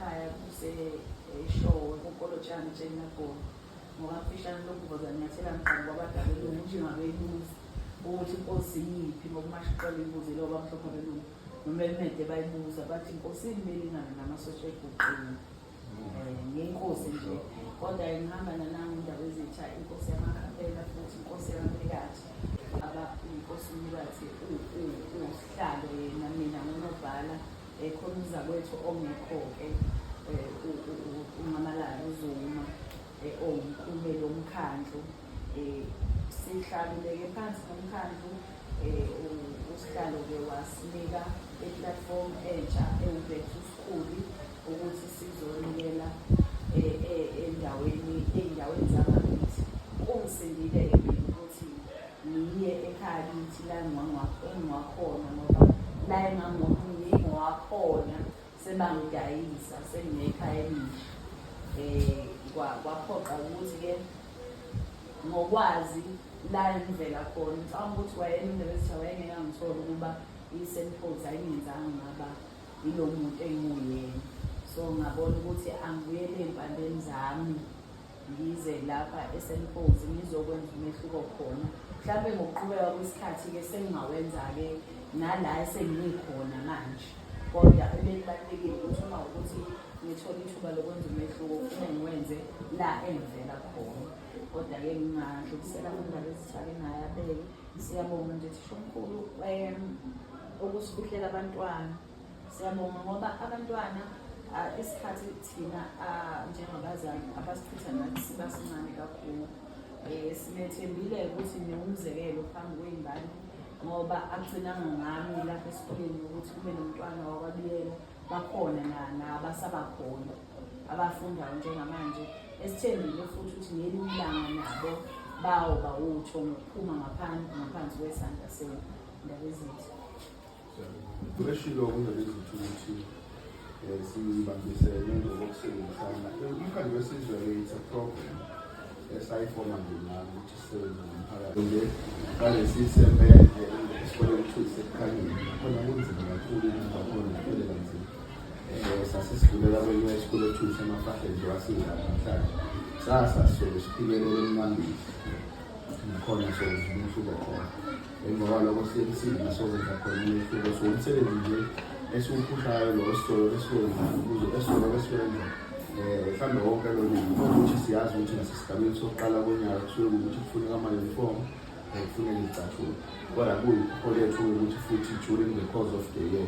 ekhaya kuse-Eshowe kukolotshani Njenabholo ngoba mfishane lokhu nyathela mqhamu kwabadala belungu njengabeluzi ukuthi inkosi yiphi ngokumashiqela ibuze lo bamhlophe belungu noma elimede bayibuza bathi inkosi imelingana namasosha eguqini ngenkosi nje kodwa ngihamba nanami indaba ezitha inkosi yamakhaphela futhi inkosi yamapikathi inkosi umnikazi usihlalo yena mina ngonobhala khona uzakwethu ongekho-ke uMamalala uZuma owumkhulumeli womkhandlu sihlaluleke phansi nomkhandlu usihlalo-ke wasinika i-platform entsha ewuBack to School ukuthi sizonikela ey'ndaweni zangakithi. Kungisindile mina ukuthi ngiye ekhaya kithi la engingakhona ngoba la engingowakhona sebangidayisa senginekhaya elisha. Kwaphoqa ukuthi-ke ngokwazi la engivela khona ngicabanga ukuthi wayeneuniversity wayengekangithola ukuba i-St. Paul's ayingenzanga ngaba ilo muntu engiyena. So ngabona ukuthi angibuyele ey'mpandeni zami ngize lapha e-St. Paul's ngizokwenza umehluko khona. Mhlawumbe ngokuqhubeka kwesikhathi-ke sengingawenza-ke nala esengikhona manje. Kodwa ebekubalulekile ukuthi uma ukuthi ngithola ithuba lokwenza umehluko kufanele ngiwenze la engivela khona. Kodwa-ke ngingadlulisela kundaba ezithake ngayabeke. Siyabonga nje Thishomkhulu ukusibukela abantwana. Siyabonga ngoba abantwana isikhathi thina njengabazali abasichitha nathi siba sincane kakhulu. Sinethembile ukuthi niwumzekelo phambi kwey'ngane ngoba agcinanga ngami lapha esikoleni ukuthi kube nomntwana wakwabiyela bakhona nabasabakhona abafundayo njengamanje. Esithembile futhi ukuthi ngelinye ilanga nabo bawoba utho ngokuphuma ngaphansi kwesandla senu indaba ezithi. Kweshilo kunalezi ukuthi sibambisene ngokusebenzisana. Umkhandlu wesizwe it's a program esayifoma ngemali ukuthi sisebenze nomphakathi. Nje ngalesi sembe esikoleni sisekhanyeni khona kunzima kakhulu ngakhona kuphele kanzima. Sasisivulela kwenye isikole ethu semafahle nje wasiza namhlanje. Sasasolo siphikelele emnqambini. Nakhona sokuzimushuka khona. Ngoba lokho siyemsini nasobenza khona umehluko. So umsebenzi nje esiwuphushayo lo sitolo esiwenza ukuze esitolo esiwenza mhlawumbe wonke lo ukuthi siyazi ukuthi nasesigabeni sokuqala konyaka kusuke ukuthi kufuneka ama-uniform kufuneka izicathulo kodwa kuyikho lethu ukuthi futhi during the course of the year